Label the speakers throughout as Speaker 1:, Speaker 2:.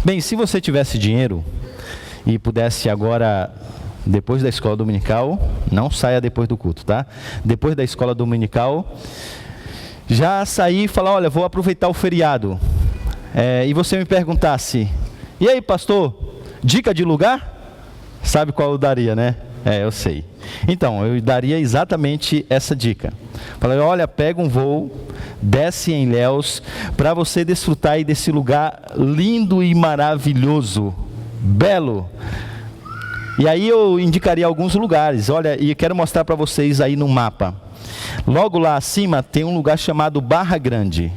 Speaker 1: Bem, se você tivesse dinheiro e pudesse agora, depois da escola dominical, não saia depois do culto, tá? Depois da escola dominical, já sair e falar, olha, vou aproveitar o feriado. E você me perguntasse, e aí pastor, dica de lugar? Sabe qual eu daria, né? Eu sei. Então, eu daria exatamente essa dica. Falei, olha, pega um voo, desce em Ilhéus, para você desfrutar aí desse lugar lindo e maravilhoso, belo. E aí eu indicaria alguns lugares, olha, e quero mostrar para vocês aí no mapa. Logo lá acima tem um lugar chamado Barra Grande,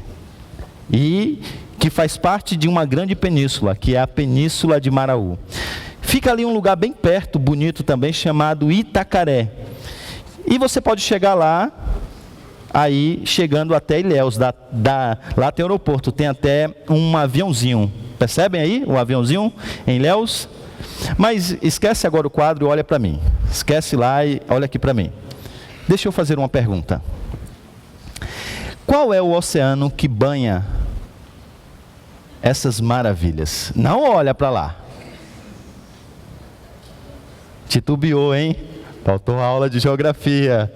Speaker 1: e que faz parte de uma grande península, que é a Península de Maraú. Fica ali um lugar bem perto, bonito também, chamado Itacaré. E você pode chegar lá, aí chegando até Ilhéus, lá tem aeroporto, tem até um aviãozinho. Percebem aí o aviãozinho em Ilhéus? Mas esquece agora o quadro e olha para mim. Esquece lá e olha aqui para mim. Deixa eu fazer uma pergunta. Qual é o oceano que banha essas maravilhas? Não olha para lá. Titubeou, hein? Faltou a aula de geografia.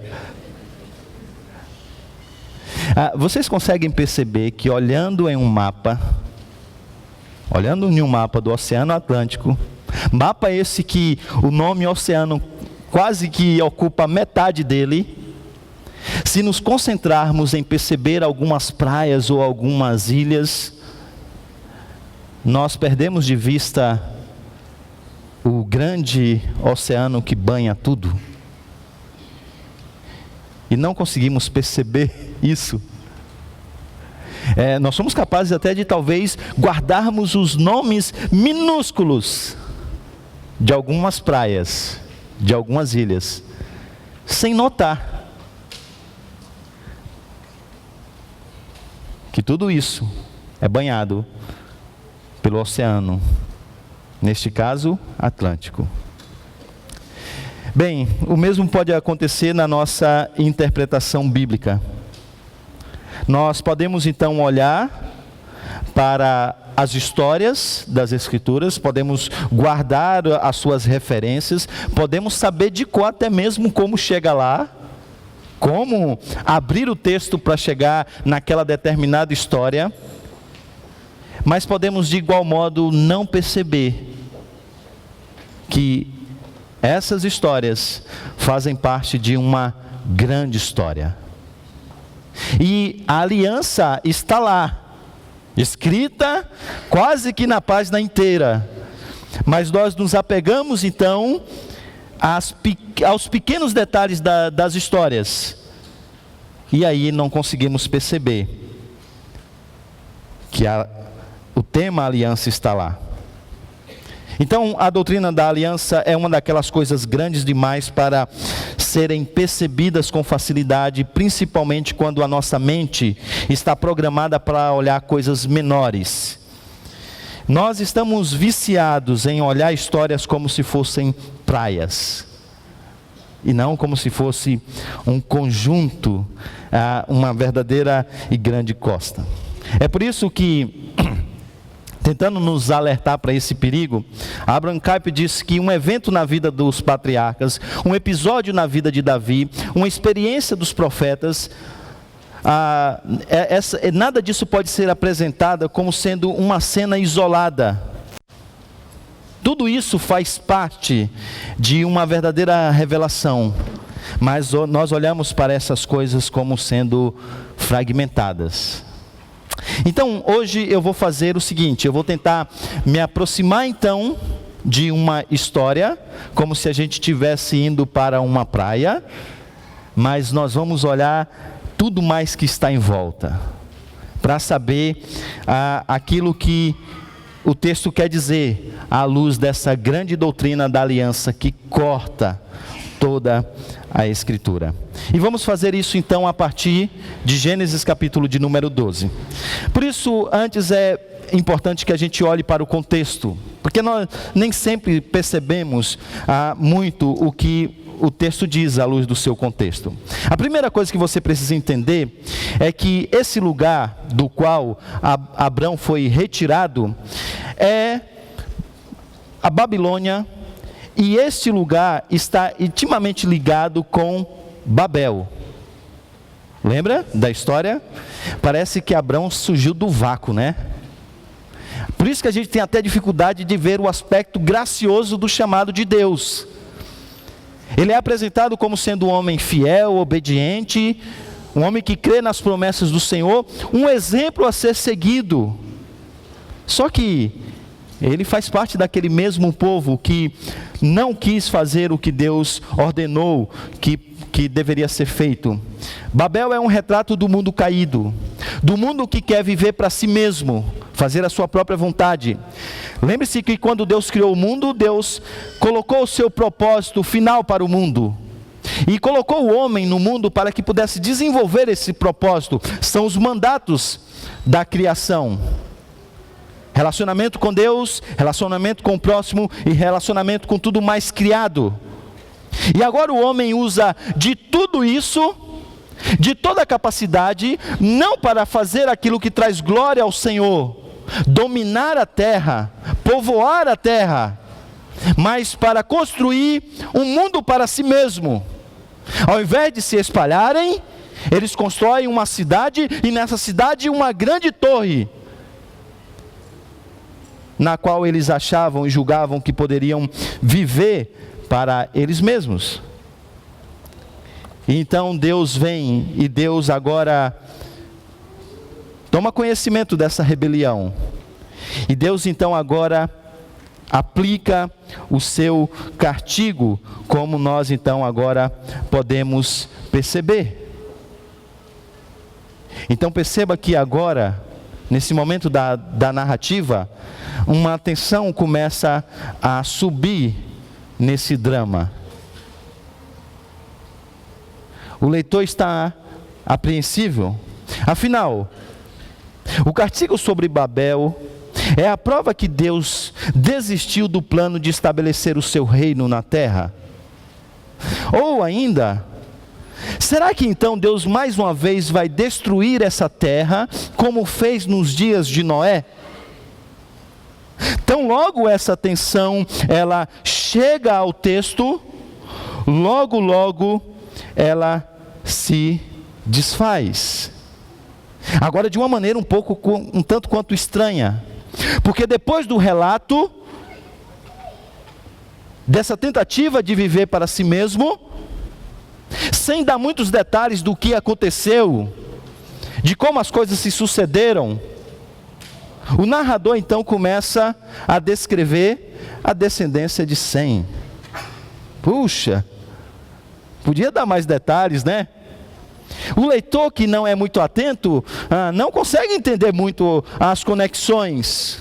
Speaker 1: Vocês conseguem perceber que olhando em um mapa do Oceano Atlântico, mapa esse que o nome oceano quase que ocupa metade dele, se nos concentrarmos em perceber algumas praias ou algumas ilhas, nós perdemos de vista o grande oceano que banha tudo. E não conseguimos perceber isso. Nós somos capazes até de talvez guardarmos os nomes minúsculos de algumas praias, de algumas ilhas, sem notar que tudo isso é banhado pelo oceano, neste caso, Atlântico. Bem, o mesmo pode acontecer na nossa interpretação bíblica. Nós podemos então olhar para as histórias das Escrituras, podemos guardar as suas referências, podemos saber de cor até mesmo como chega lá, como abrir o texto para chegar naquela determinada história, mas podemos de igual modo não perceber que essas histórias fazem parte de uma grande história. E a aliança está lá, escrita quase que na página inteira. Mas nós nos apegamos então aos pequenos detalhes das histórias. E aí não conseguimos perceber que o tema aliança está lá. Então, a doutrina da aliança é uma daquelas coisas grandes demais para serem percebidas com facilidade, principalmente quando a nossa mente está programada para olhar coisas menores. Nós estamos viciados em olhar histórias como se fossem praias, e não como se fosse um conjunto, uma verdadeira e grande costa. É por isso que, tentando nos alertar para esse perigo, Abraham Kuyper diz que um evento na vida dos patriarcas, um episódio na vida de Davi, uma experiência dos profetas, nada disso pode ser apresentado como sendo uma cena isolada. Tudo isso faz parte de uma verdadeira revelação, mas nós olhamos para essas coisas como sendo fragmentadas. Então, hoje eu vou fazer o seguinte, eu vou tentar me aproximar então de uma história, como se a gente estivesse indo para uma praia, mas nós vamos olhar tudo mais que está em volta, para saber aquilo que o texto quer dizer, à luz dessa grande doutrina da aliança que corta toda a Escritura. E vamos fazer isso então a partir de Gênesis capítulo de número 12. Por isso, antes é importante que a gente olhe para o contexto, porque nós nem sempre percebemos muito o que o texto diz à luz do seu contexto. A primeira coisa que você precisa entender é que esse lugar do qual Abrão foi retirado é a Babilônia, e este lugar está intimamente ligado com Babel. Lembra da história? Parece que Abrão surgiu do vácuo, né? Por isso que a gente tem até dificuldade de ver o aspecto gracioso do chamado de Deus. Ele é apresentado como sendo um homem fiel, obediente, um homem que crê nas promessas do Senhor, um exemplo a ser seguido. Só que ele faz parte daquele mesmo povo que não quis fazer o que Deus ordenou que deveria ser feito. Babel é um retrato do mundo caído, do mundo que quer viver para si mesmo, fazer a sua própria vontade. Lembre-se que quando Deus criou o mundo, Deus colocou o seu propósito final para o mundo, e colocou o homem no mundo para que pudesse desenvolver esse propósito. São os mandatos da criação: relacionamento com Deus, relacionamento com o próximo e relacionamento com tudo mais criado. E agora o homem usa de tudo isso, de toda a capacidade, não para fazer aquilo que traz glória ao Senhor, dominar a terra, povoar a terra, mas para construir um mundo para si mesmo. Ao invés de se espalharem, eles constroem uma cidade, e nessa cidade uma grande torre, na qual eles achavam e julgavam que poderiam viver para eles mesmos. Então Deus vem, e Deus agora toma conhecimento dessa rebelião, e Deus então agora aplica o seu castigo, como nós então agora podemos perceber. Então perceba que agora, nesse momento da narrativa, uma tensão começa a subir nesse drama. O leitor está apreensivo. Afinal, o castigo sobre Babel é a prova que Deus desistiu do plano de estabelecer o seu reino na terra. Ou ainda, será que então Deus mais uma vez vai destruir essa terra, como fez nos dias de Noé? Então logo essa tensão, ela chega ao texto, logo ela se desfaz. Agora de uma maneira um tanto quanto estranha, porque depois do relato dessa tentativa de viver para si mesmo, sem dar muitos detalhes do que aconteceu, de como as coisas se sucederam, o narrador então começa a descrever a descendência de Sem. Puxa, podia dar mais detalhes, né? O leitor que não é muito atento, não consegue entender muito as conexões.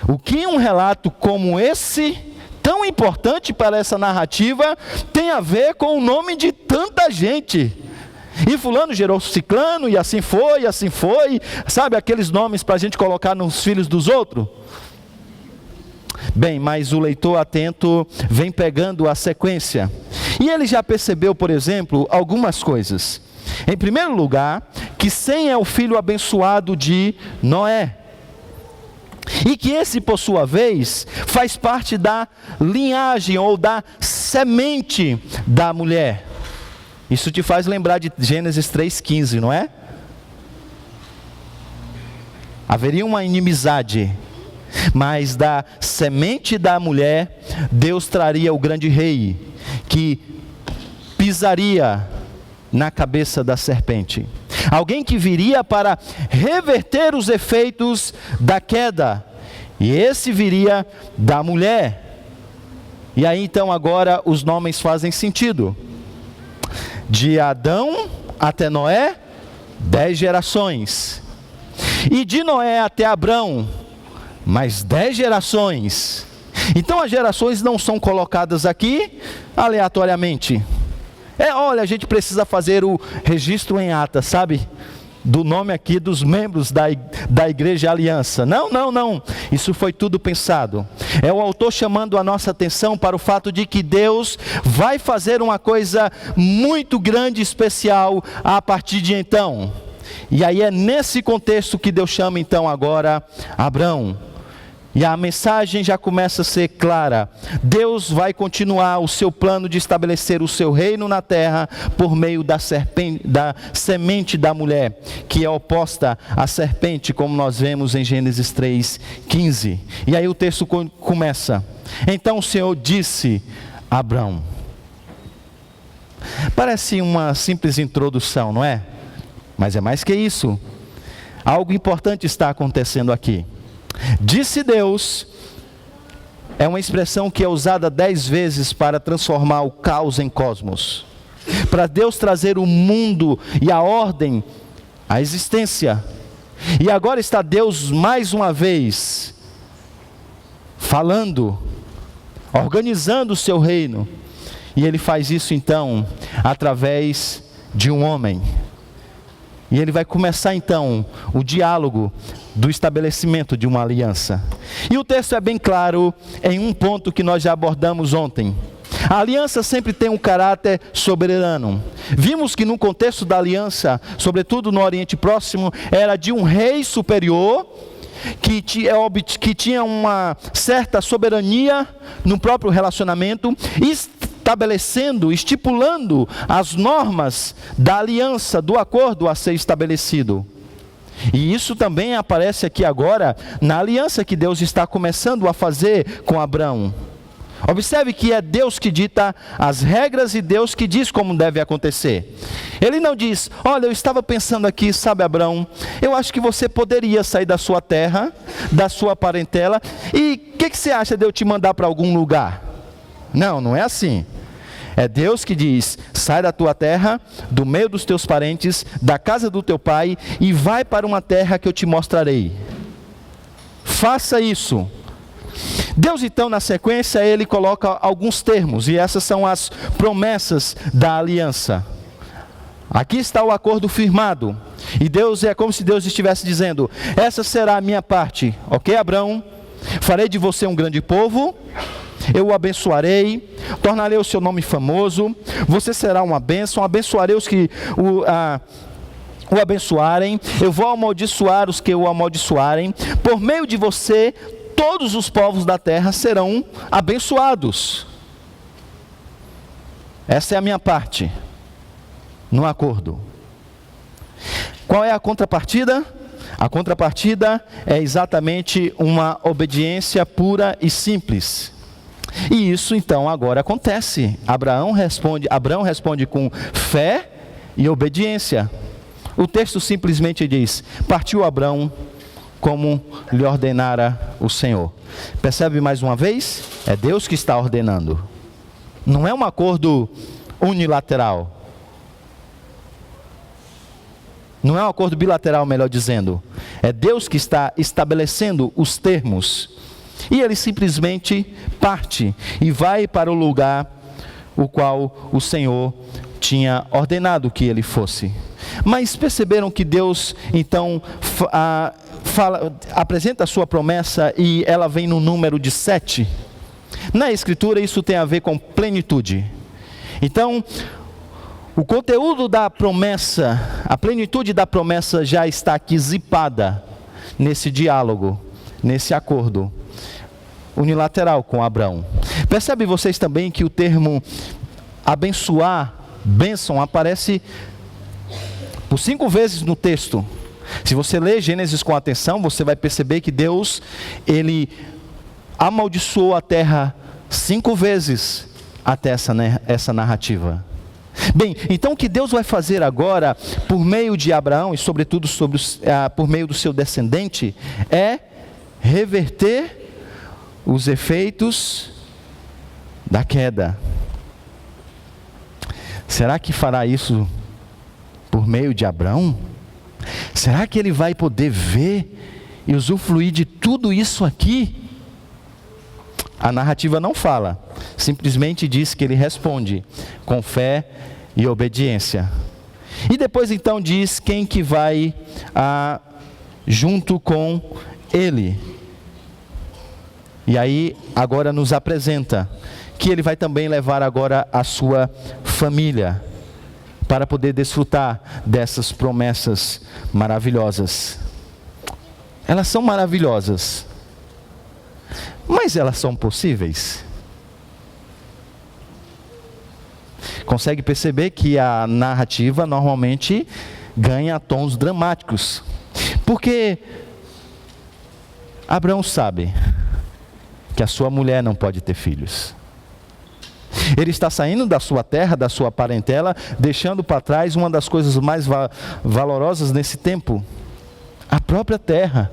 Speaker 1: O que um relato como esse, tão importante para essa narrativa, tem a ver com o nome de tanta gente? E fulano gerou ciclano, e assim foi, sabe aqueles nomes para a gente colocar nos filhos dos outros? Bem, mas o leitor atento vem pegando a sequência, e ele já percebeu, por exemplo, algumas coisas. Em primeiro lugar, que Sem é o filho abençoado de Noé, e que esse, por sua vez, faz parte da linhagem ou da semente da mulher. Isso te faz lembrar de Gênesis 3,15, não é? Haveria uma inimizade, mas da semente da mulher, Deus traria o grande rei, que pisaria na cabeça da serpente. Alguém que viria para reverter os efeitos da queda, e esse viria da mulher. E aí então agora os nomes fazem sentido. De Adão até Noé, 10 gerações. E de Noé até Abrão, mais 10 gerações. Então as gerações não são colocadas aqui aleatoriamente. Olha, a gente precisa fazer o registro em ata, sabe? Do nome aqui dos membros da Igreja Aliança. Não. Isso foi tudo pensado. É o autor chamando a nossa atenção para o fato de que Deus vai fazer uma coisa muito grande e especial a partir de então. E aí é nesse contexto que Deus chama então agora Abrão. E a mensagem já começa a ser clara. Deus vai continuar o seu plano de estabelecer o seu reino na terra por meio da semente da mulher, que é oposta à serpente, como nós vemos em Gênesis 3:15. E aí o texto começa. Então o Senhor disse a Abrão. Parece uma simples introdução, não é? Mas é mais que isso. Algo importante está acontecendo aqui. Disse Deus é uma expressão que é usada 10 vezes para transformar o caos em cosmos, para Deus trazer o mundo e a ordem à existência. E agora está Deus mais uma vez falando, organizando o seu reino, e Ele faz isso então através de um homem. E Ele vai começar então o diálogo do estabelecimento de uma aliança. E o texto é bem claro em um ponto que nós já abordamos ontem. A aliança sempre tem um caráter soberano. Vimos que no contexto da aliança, sobretudo no Oriente Próximo, era de um rei superior que tinha uma certa soberania no próprio relacionamento, estabelecendo, estipulando as normas da aliança, do acordo a ser estabelecido. E isso também aparece aqui agora na aliança que Deus está começando a fazer com Abrão. Observe que é Deus que dita as regras e Deus que diz como deve acontecer. Ele não diz: olha, eu estava pensando aqui, sabe, Abrão, eu acho que você poderia sair da sua terra, da sua parentela, e o que você acha de eu te mandar para algum lugar? Não, não é assim. É Deus que diz: sai da tua terra, do meio dos teus parentes, da casa do teu pai, e vai para uma terra que eu te mostrarei. Faça isso. Deus então, na sequência, Ele coloca alguns termos, e essas são as promessas da aliança. Aqui está o acordo firmado, e Deus é como se Deus estivesse dizendo: essa será a minha parte, ok, Abrão? Farei de você um grande povo, eu o abençoarei, tornarei o seu nome famoso, você será uma bênção, abençoarei os que o abençoarem, eu vou amaldiçoar os que o amaldiçoarem, por meio de você, todos os povos da terra serão abençoados. Essa é a minha parte no acordo. Qual é a contrapartida? A contrapartida é exatamente uma obediência pura e simples. E isso então agora acontece. Abraão responde com fé e obediência. O texto simplesmente diz: partiu Abrão como lhe ordenara o Senhor. Percebe mais uma vez? É Deus que está ordenando. Não é um acordo unilateral. Não é um acordo bilateral, melhor dizendo. É Deus que está estabelecendo os termos. E ele simplesmente parte e vai para o lugar o qual o Senhor tinha ordenado que ele fosse. Mas perceberam que Deus então apresenta a sua promessa e ela vem no número de 7. Na Escritura isso tem a ver com plenitude. Então, o conteúdo da promessa, a plenitude da promessa já está aqui zipada nesse diálogo, nesse acordo unilateral com Abrão. Percebe vocês também que o termo abençoar, bênção, aparece por 5 vezes no texto. Se você ler Gênesis com atenção, você vai perceber que Deus, Ele amaldiçoou a terra 5 vezes até essa narrativa. Bem, então o que Deus vai fazer agora, por meio de Abraão e sobretudo por meio do seu descendente, é reverter os efeitos da queda. Será que fará isso por meio de Abrão? Será que ele vai poder ver e usufruir de tudo isso aqui? A narrativa não fala, simplesmente diz que ele responde com fé e obediência. E depois então diz quem que vai junto com ele. E aí agora nos apresenta que ele vai também levar agora a sua família para poder desfrutar dessas promessas maravilhosas. Elas são maravilhosas, mas elas são possíveis? Consegue perceber que a narrativa normalmente ganha tons dramáticos, porque Abraão sabe que a sua mulher não pode ter filhos. Ele está saindo da sua terra, da sua parentela, deixando para trás uma das coisas mais valorosas nesse tempo, a própria terra.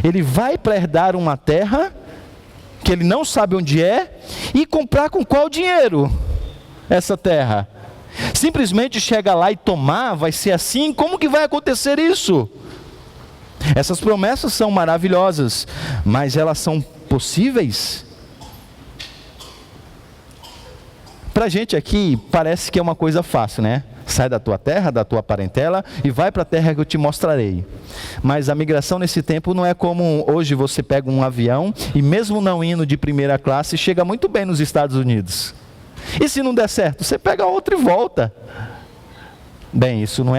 Speaker 1: Ele vai para herdar uma terra que ele não sabe onde é, e comprar com qual dinheiro essa terra? Simplesmente chega lá e tomar, vai ser assim? Como que vai acontecer isso? Essas promessas são maravilhosas, mas elas são possíveis? Para a gente aqui, parece que é uma coisa fácil, né? Sai da tua terra, da tua parentela e vai para a terra que eu te mostrarei. Mas a migração nesse tempo não é como hoje você pega um avião e mesmo não indo de primeira classe, chega muito bem nos Estados Unidos. E se não der certo, você pega outro e volta. Bem, isso não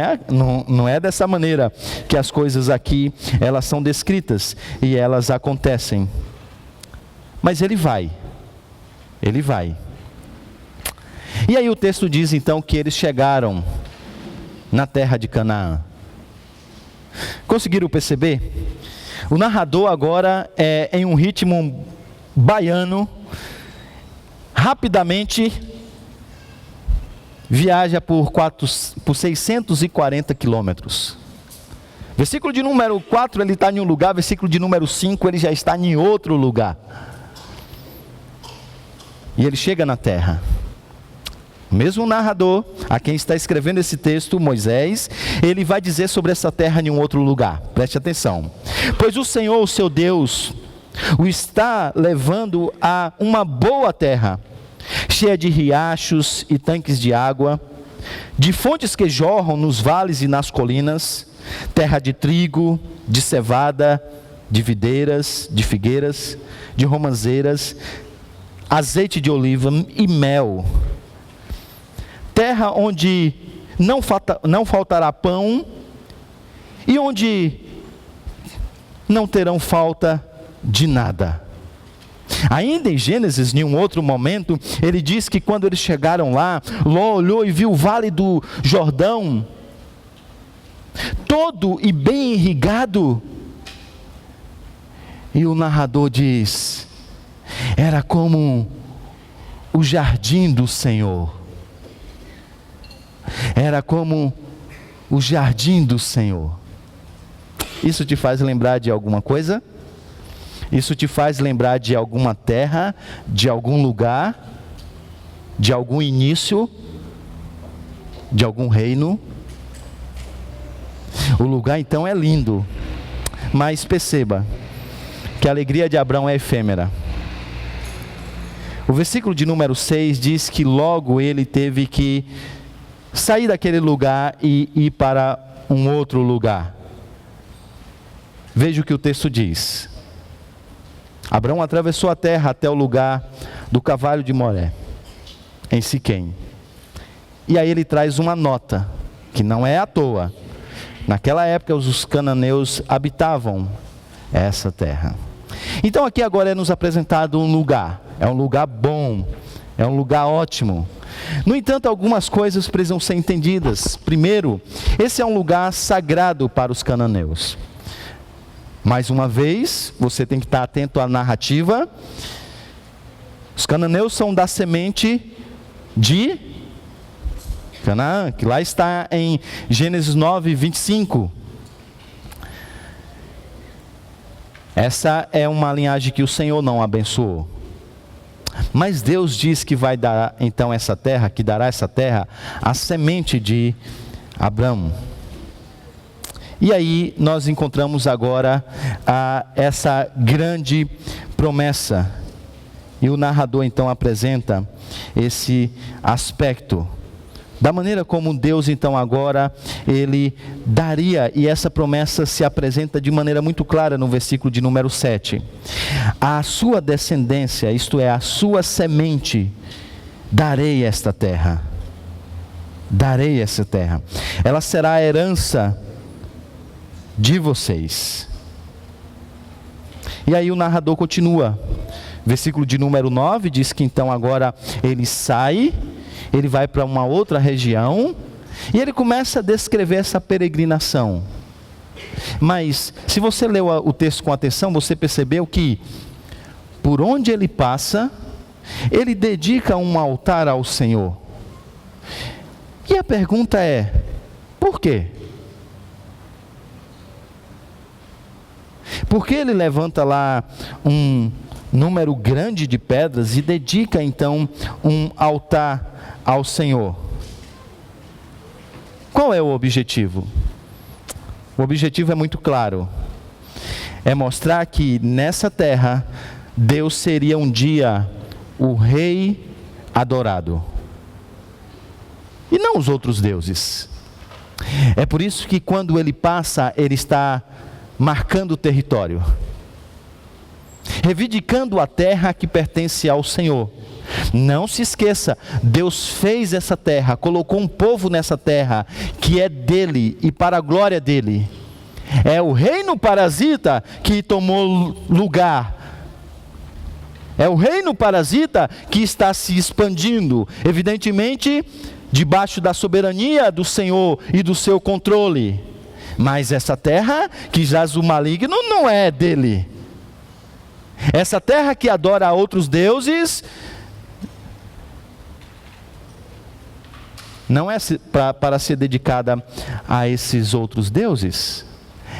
Speaker 1: é dessa maneira que as coisas aqui, elas são descritas e elas acontecem. Mas ele vai. E aí o texto diz então que eles chegaram na terra de Canaã. Conseguiram perceber? O narrador agora é em um ritmo baiano, rapidamente viaja por 640 quilômetros. Versículo de número 4 ele está em um lugar, versículo de número 5 ele já está em outro lugar. E ele chega na terra. O mesmo narrador, a quem está escrevendo esse texto, Moisés, ele vai dizer sobre essa terra em um outro lugar. Preste atenção. Pois o Senhor, o seu Deus, o está levando a uma boa terra, cheia de riachos e tanques de água, de fontes que jorram nos vales e nas colinas, terra de trigo, de cevada, de videiras, de figueiras, de romãzeiras, azeite de oliva e mel. Terra onde não faltará pão e onde não terão falta de nada. Ainda em Gênesis, em um outro momento, ele diz que quando eles chegaram lá, Ló olhou e viu o vale do Jordão, todo e bem irrigado. E o narrador diz, era como o jardim do Senhor. Era como o jardim do Senhor. Isso te faz lembrar de alguma coisa? Isso te faz lembrar de alguma terra, de algum lugar, de algum início, de algum reino? O lugar então é lindo, mas perceba que a alegria de Abraão é efêmera. O versículo de número 6 diz que logo ele teve que sair daquele lugar e ir para um outro lugar. Veja o que o texto diz. Abraão atravessou a terra até o lugar do Carvalho de Moré, em Siquém. E aí ele traz uma nota, que não é à toa. Naquela época os cananeus habitavam essa terra. Então aqui agora é nos apresentado um lugar. É um lugar bom, é um lugar ótimo. No entanto, algumas coisas precisam ser entendidas. Primeiro, esse é um lugar sagrado para os cananeus. Mais uma vez, você tem que estar atento à narrativa. Os cananeus são da semente de Canaã, que lá está em Gênesis 9, 25. Essa é uma linhagem que o Senhor não abençoou. Mas Deus diz que vai dar então essa terra, que dará essa terra à semente de Abraão. E aí nós encontramos agora essa grande promessa. E o narrador então apresenta esse aspecto da maneira como Deus então agora ele daria, e essa promessa se apresenta de maneira muito clara no versículo de número 7. A sua descendência, isto é, a sua semente, darei esta terra. darei essa terra. Ela será a herança de vocês. E aí o narrador continua. Versículo de número 9 diz que então agora ele sai, ele vai para uma outra região, e ele começa a descrever essa peregrinação. Mas, se você leu o texto com atenção, você percebeu que, por onde ele passa, ele dedica um altar ao Senhor. E a pergunta é, por quê? Por que ele levanta lá um número grande de pedras e dedica então um altar ao Senhor? Qual é o objetivo? O objetivo é muito claro. É mostrar que nessa terra, Deus seria um dia o rei adorado. E não os outros deuses. É por isso que quando ele passa, ele está marcando o território. Reivindicando a terra que pertence ao Senhor. Não se esqueça, Deus fez essa terra, colocou um povo nessa terra, que é dele e para a glória dele. É o reino parasita que tomou lugar. É o reino parasita que está se expandindo, evidentemente, debaixo da soberania do Senhor e do seu controle. Mas essa terra que jaz o maligno não é dele. Essa terra que adora a outros deuses não é para ser dedicada a esses outros deuses.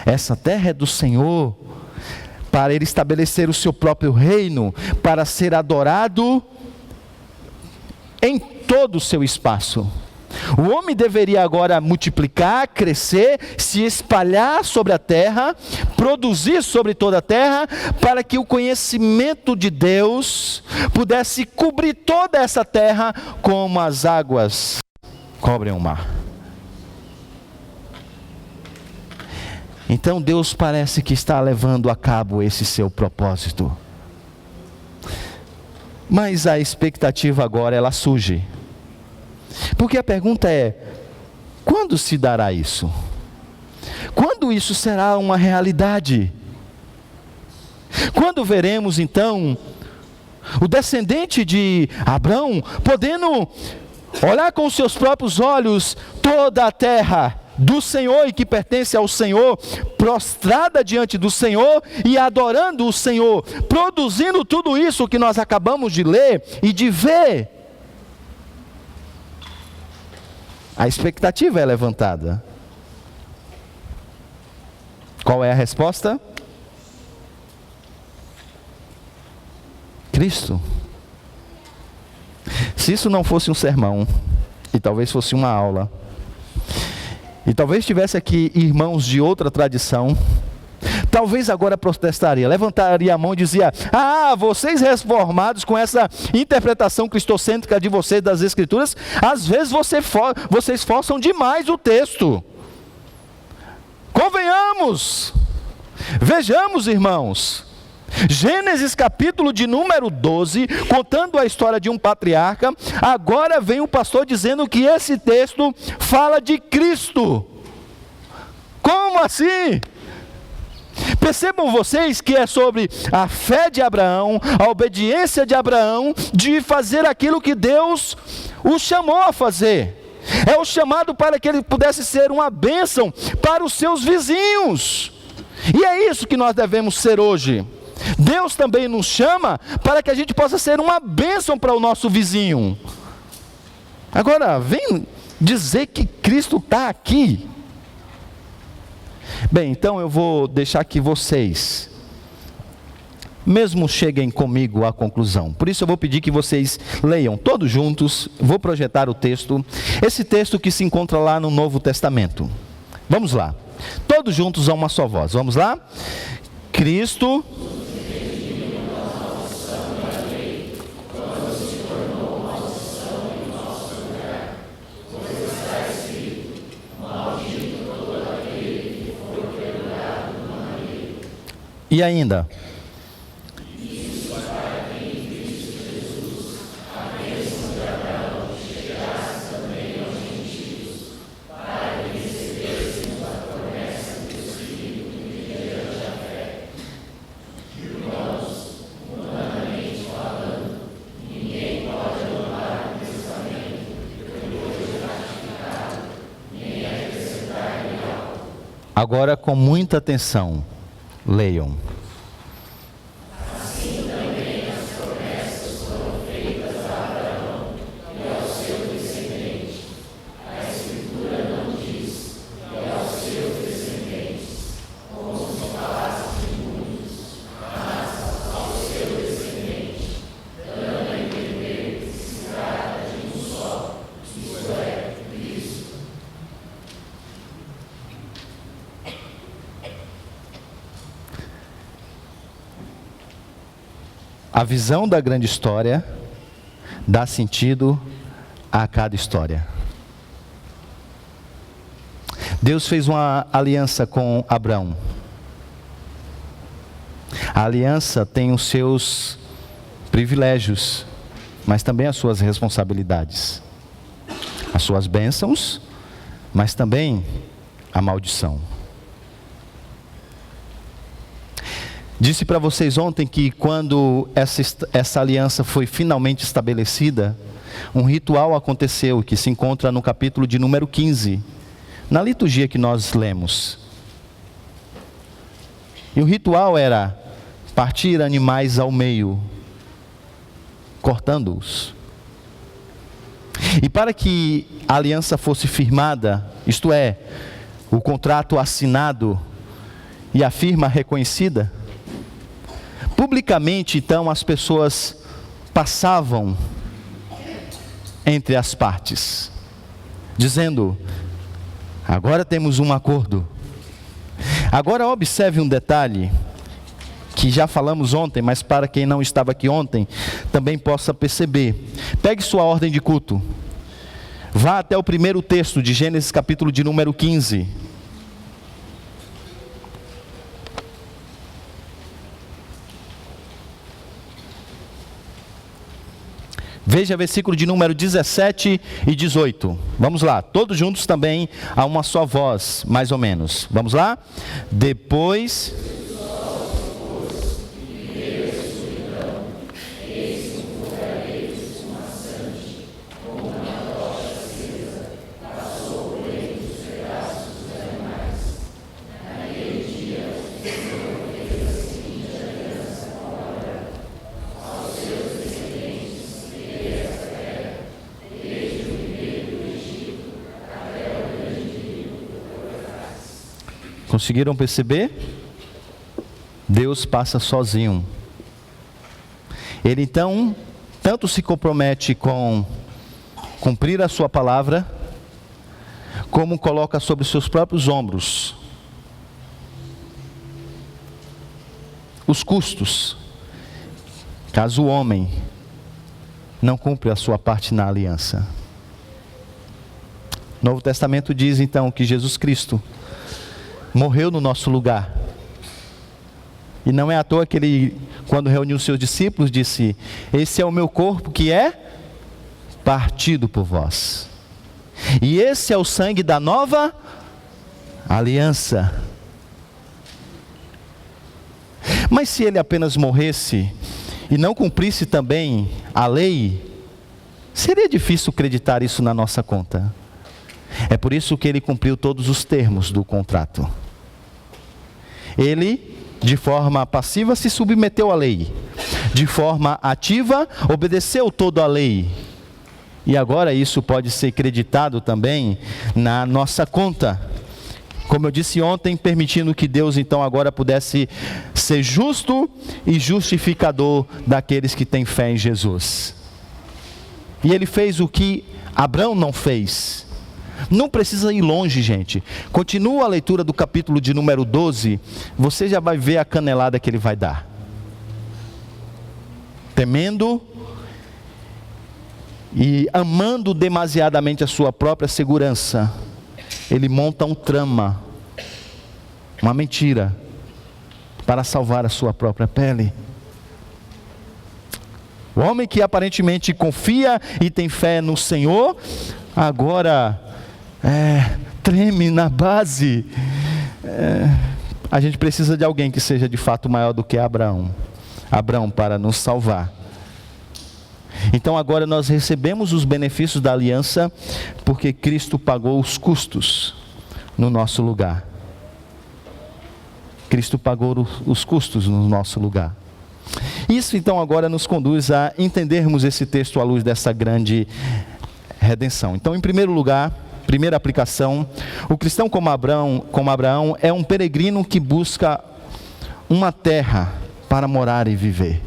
Speaker 1: Essa terra é do Senhor, para Ele estabelecer o seu próprio reino, para ser adorado em todo o seu espaço. O homem deveria agora multiplicar, crescer, se espalhar sobre a terra, produzir sobre toda a terra, para que o conhecimento de Deus pudesse cobrir toda essa terra como as águas cobrem o mar. Então Deus parece que está levando a cabo esse seu propósito. Mas a expectativa agora ela surge. Porque a pergunta é: quando se dará isso? Quando isso será uma realidade? Quando veremos então o descendente de Abrão podendo olhar com os seus próprios olhos toda a terra do Senhor e que pertence ao Senhor, prostrada diante do Senhor e adorando o Senhor, produzindo tudo isso que nós acabamos de ler e de ver? A expectativa é levantada. Qual é a resposta? Cristo. Se isso não fosse um sermão, e talvez fosse uma aula, e talvez tivesse aqui irmãos de outra tradição, talvez agora protestaria, levantaria a mão e dizia: ah, vocês reformados com essa interpretação cristocêntrica de vocês das Escrituras, às vezes vocês forçam demais o texto. Convenhamos, vejamos, irmãos, Gênesis capítulo de número 12, contando a história de um patriarca, agora vem o pastor dizendo que esse texto fala de Cristo. Como assim? Percebam vocês que é sobre a fé de Abraão, a obediência de Abraão, de fazer aquilo que Deus o chamou a fazer. É o chamado para que ele pudesse ser uma bênção para os seus vizinhos. E é isso que nós devemos ser hoje. Deus também nos chama para que a gente possa ser uma bênção para o nosso vizinho. Agora, vem dizer que Cristo está aqui. Bem, então eu vou deixar que vocês mesmo cheguem comigo à conclusão. Por isso eu vou pedir que vocês leiam todos juntos. Vou projetar o texto. Esse texto que se encontra lá no Novo Testamento. Vamos lá. Todos juntos a uma só voz. Vamos lá? Cristo e ainda Agora, com muita atenção, leiam. A visão da grande história dá sentido a cada história. Deus fez uma aliança com Abraão. A aliança tem os seus privilégios, mas também as suas responsabilidades. As suas bênçãos, mas também a maldição. Disse para vocês ontem que quando essa aliança foi finalmente estabelecida, um ritual aconteceu que se encontra no capítulo de número 15, na liturgia que nós lemos. E o ritual era partir animais ao meio, cortando-os. E para que a aliança fosse firmada, isto é, o contrato assinado e a firma reconhecida, publicamente, então, as pessoas passavam entre as partes, dizendo: agora temos um acordo. Agora observe um detalhe, que já falamos ontem, mas para quem não estava aqui ontem, também possa perceber. Pegue sua ordem de culto. Vá até o primeiro texto de Gênesis capítulo de número 15. Veja versículo de número 17 e 18. Vamos lá, todos juntos também a uma só voz, mais ou menos. Vamos lá? Depois... Conseguiram perceber? Deus passa sozinho. Ele então, tanto se compromete com cumprir a sua palavra, como coloca sobre os seus próprios ombros os custos, caso o homem não cumpra a sua parte na aliança. O Novo Testamento diz então que Jesus Cristo morreu no nosso lugar. E não é à toa que ele, quando reuniu os seus discípulos, disse: esse é o meu corpo que é partido por vós. E esse é o sangue da nova aliança. Mas se ele apenas morresse e não cumprisse também a lei, seria difícil acreditar isso na nossa conta. É por isso que ele cumpriu todos os termos do contrato. Ele, de forma passiva, se submeteu à lei. De forma ativa, obedeceu toda a lei. E agora isso pode ser creditado também na nossa conta. Como eu disse ontem, permitindo que Deus então agora pudesse ser justo e justificador daqueles que têm fé em Jesus. E ele fez o que Abraão não fez. Não precisa ir longe, gente. Continua a leitura do capítulo de número 12, você já vai ver a canelada que ele vai dar. Temendo e amando demasiadamente a sua própria segurança, ele monta um trama, uma mentira, para salvar a sua própria pele. O homem que aparentemente confia e tem fé no Senhor, agora treme na base. A gente precisa de alguém que seja de fato maior do que Abraão para nos salvar. Então agora nós recebemos os benefícios da aliança, porque Cristo pagou os custos no nosso lugar. Cristo pagou os custos no nosso lugar. Isso então agora nos conduz a entendermos esse texto à luz dessa grande redenção. Então, em primeiro lugar, primeira aplicação, o cristão como Abraão é um peregrino que busca uma terra para morar e viver.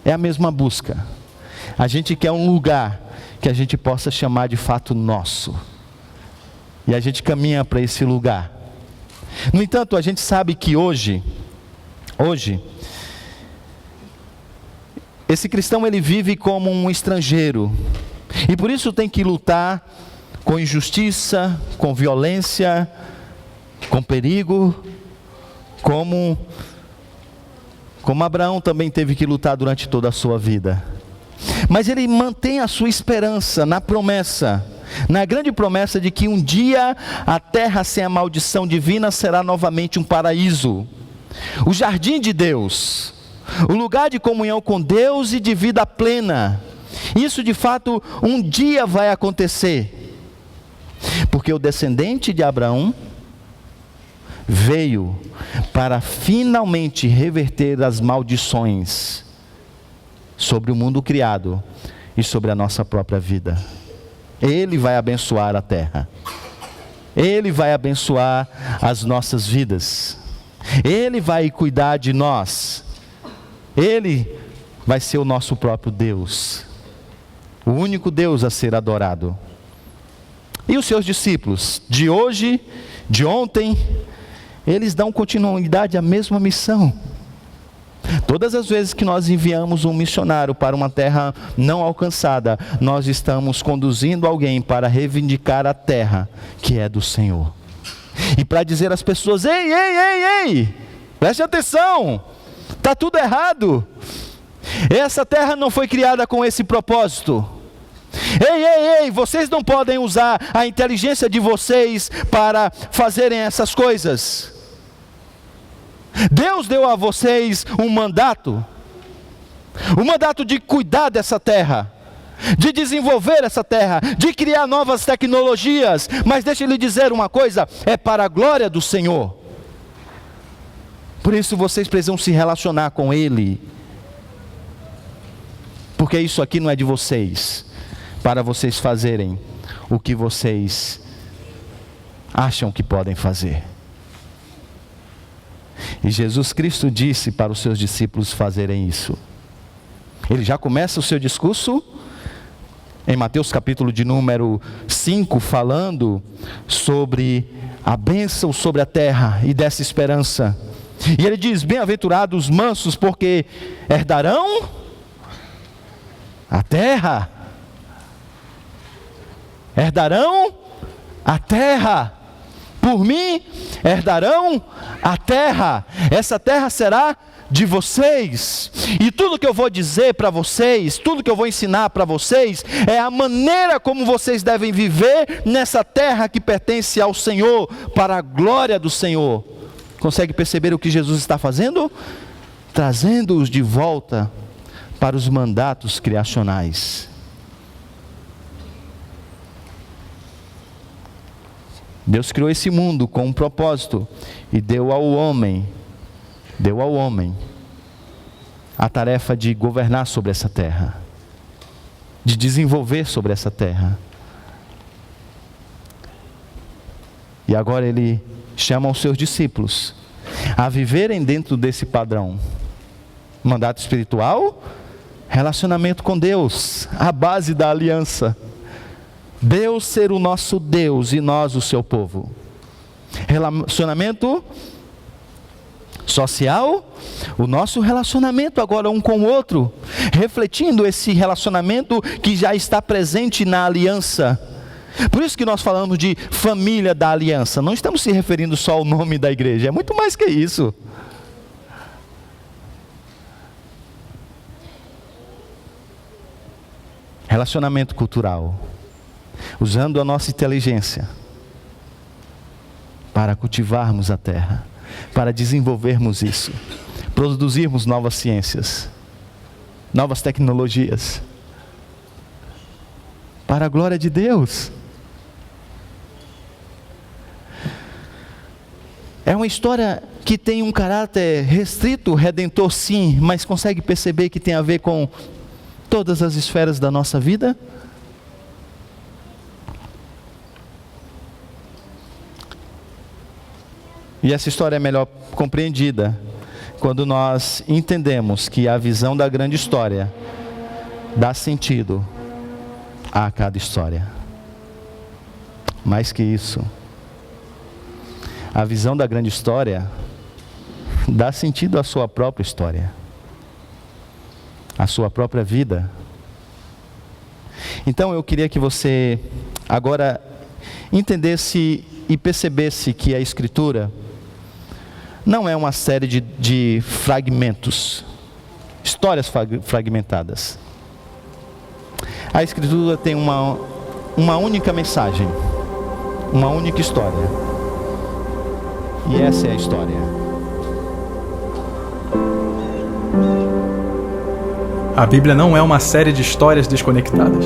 Speaker 1: É a mesma busca. A gente quer um lugar que a gente possa chamar de fato nosso. E a gente caminha para esse lugar. No entanto, a gente sabe que hoje, esse cristão ele vive como um estrangeiro. E por isso tem que lutar com injustiça, com violência, com perigo, como Abraão também teve que lutar durante toda a sua vida. Mas ele mantém a sua esperança na promessa, na grande promessa de que um dia a terra sem a maldição divina será novamente um paraíso, o jardim de Deus, o lugar de comunhão com Deus e de vida plena. Isso de fato um dia vai acontecer, porque o descendente de Abraão veio para finalmente reverter as maldições sobre o mundo criado e sobre a nossa própria vida. Ele vai abençoar a terra, Ele vai abençoar as nossas vidas, Ele vai cuidar de nós, Ele vai ser o nosso próprio Deus, o único Deus a ser adorado. E os seus discípulos, de hoje, de ontem, eles dão continuidade à mesma missão. Todas as vezes que nós enviamos um missionário para uma terra não alcançada, nós estamos conduzindo alguém para reivindicar a terra que é do Senhor. E para dizer às pessoas: ei, preste atenção, está tudo errado. Essa terra não foi criada com esse propósito. Ei, vocês não podem usar a inteligência de vocês para fazerem essas coisas. Deus deu a vocês um mandato de cuidar dessa terra, de desenvolver essa terra, de criar novas tecnologias, mas deixa eu lhe dizer uma coisa, é para a glória do Senhor. Por isso vocês precisam se relacionar com Ele, porque isso aqui não é de vocês, para vocês fazerem o que vocês acham que podem fazer. E Jesus Cristo disse para os seus discípulos fazerem isso. Ele já começa o seu discurso em Mateus capítulo de número 5, falando sobre a bênção sobre a terra e dessa esperança. E ele diz: bem-aventurados os mansos, porque herdarão a terra. Herdarão a terra. Por mim, herdarão a terra. Essa terra será de vocês. E tudo que eu vou dizer para vocês, tudo que eu vou ensinar para vocês, é a maneira como vocês devem viver nessa terra que pertence ao Senhor, para a glória do Senhor. Consegue perceber o que Jesus está fazendo? Trazendo-os de volta para os mandatos criacionais. Deus criou esse mundo com um propósito e deu ao homem a tarefa de governar sobre essa terra, de desenvolver sobre essa terra. E agora ele chama os seus discípulos a viverem dentro desse padrão. Mandato espiritual, relacionamento com Deus, a base da aliança. Deus ser o nosso Deus e nós o seu povo. Relacionamento social, o nosso relacionamento agora um com o outro, refletindo esse relacionamento que já está presente na aliança. Por isso que nós falamos de família da aliança. Não estamos se referindo só ao nome da igreja, é muito mais que isso. Relacionamento cultural, usando a nossa inteligência para cultivarmos a terra, para desenvolvermos isso, produzirmos novas ciências, novas tecnologias, para a glória de Deus. É uma história que tem um caráter restrito, redentor sim, mas consegue perceber que tem a ver com todas as esferas da nossa vida? E essa história é melhor compreendida quando nós entendemos que a visão da grande história dá sentido a cada história. Mais que isso, a visão da grande história dá sentido à sua própria história, à sua própria vida. Então eu queria que você agora entendesse e percebesse que a Escritura não é uma série de fragmentos, histórias fragmentadas. A Escritura tem uma única mensagem, uma única história. E essa é a história.
Speaker 2: A Bíblia não é uma série de histórias desconectadas.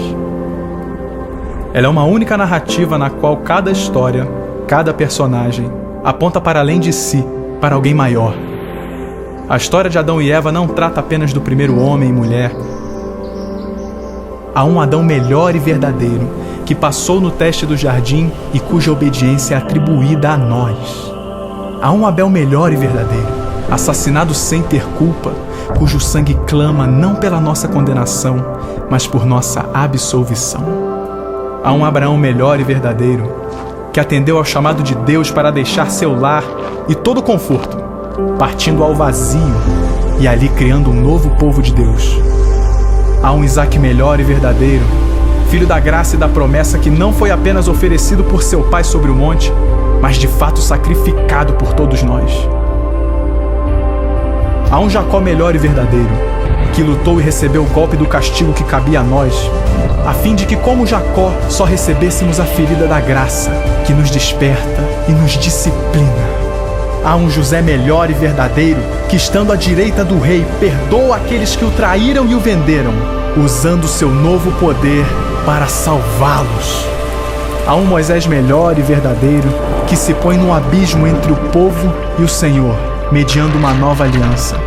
Speaker 2: Ela é uma única narrativa na qual cada história, cada personagem, aponta para além de si, para alguém maior. A história de Adão e Eva não trata apenas do primeiro homem e mulher. Há um Adão melhor e verdadeiro, que passou no teste do jardim e cuja obediência é atribuída a nós. Há um Abel melhor e verdadeiro, assassinado sem ter culpa, cujo sangue clama não pela nossa condenação, mas por nossa absolvição. Há um Abraão melhor e verdadeiro, que atendeu ao chamado de Deus para deixar seu lar e todo o conforto, partindo ao vazio e ali criando um novo povo de Deus. Há um Isaque melhor e verdadeiro, filho da graça e da promessa, que não foi apenas oferecido por seu pai sobre o monte, mas de fato sacrificado por todos nós. Há um Jacó melhor e verdadeiro, que lutou e recebeu o golpe do castigo que cabia a nós, a fim de que, como Jacó, só recebêssemos a ferida da graça, que nos desperta e nos disciplina. Há um José melhor e verdadeiro, que, estando à direita do rei, perdoa aqueles que o traíram e o venderam, usando seu novo poder para salvá-los. Há um Moisés melhor e verdadeiro, que se põe no abismo entre o povo e o Senhor, mediando uma nova aliança.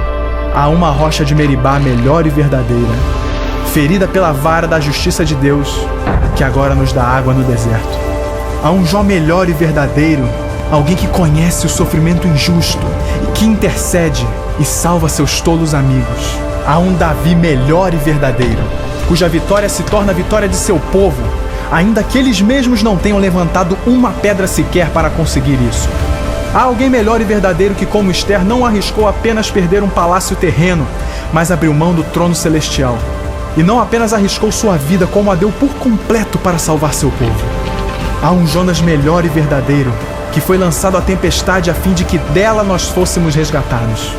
Speaker 2: Há uma rocha de Meribá melhor e verdadeira, ferida pela vara da justiça de Deus, que agora nos dá água no deserto. Há um Jó melhor e verdadeiro, alguém que conhece o sofrimento injusto e que intercede e salva seus tolos amigos. Há um Davi melhor e verdadeiro, cuja vitória se torna a vitória de seu povo, ainda que eles mesmos não tenham levantado uma pedra sequer para conseguir isso. Há alguém melhor e verdadeiro que, como Esther, não arriscou apenas perder um palácio terreno, mas abriu mão do trono celestial. E não apenas arriscou sua vida, como a deu por completo para salvar seu povo. Há um Jonas melhor e verdadeiro, que foi lançado à tempestade a fim de que dela nós fôssemos resgatados.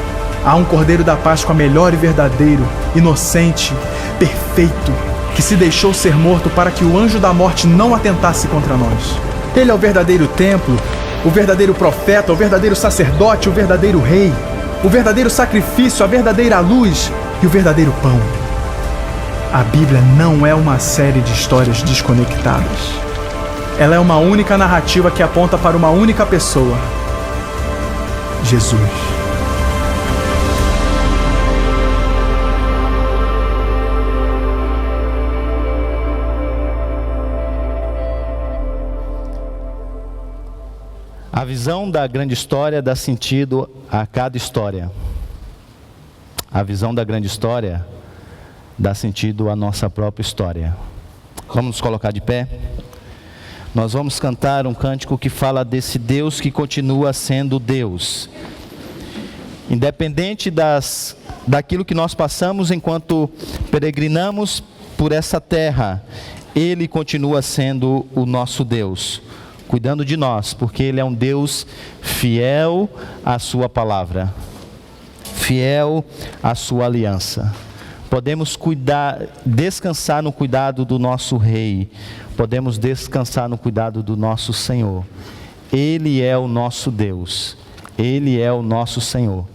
Speaker 2: Há um Cordeiro da Páscoa melhor e verdadeiro, inocente, perfeito, que se deixou ser morto para que o anjo da morte não atentasse contra nós. Ele é o verdadeiro templo, o verdadeiro profeta, o verdadeiro sacerdote, o verdadeiro rei, o verdadeiro sacrifício, a verdadeira luz e o verdadeiro pão. A Bíblia não é uma série de histórias desconectadas. Ela é uma única narrativa que aponta para uma única pessoa: Jesus.
Speaker 1: A visão da grande história dá sentido a cada história. A visão da grande história dá sentido à nossa própria história. Vamos nos colocar de pé? Nós vamos cantar um cântico que fala desse Deus que continua sendo Deus. Independente daquilo que nós passamos enquanto peregrinamos por essa terra, Ele continua sendo o nosso Deus, cuidando de nós, porque Ele é um Deus fiel à sua palavra, fiel à sua aliança. Podemos descansar no cuidado do nosso Rei, podemos descansar no cuidado do nosso Senhor. Ele é o nosso Deus, Ele é o nosso Senhor,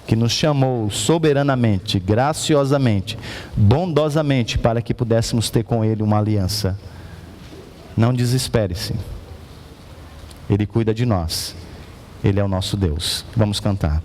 Speaker 1: que nos chamou soberanamente, graciosamente, bondosamente, para que pudéssemos ter com Ele uma aliança. Não desespere-se, Ele cuida de nós, Ele é o nosso Deus. Vamos cantar.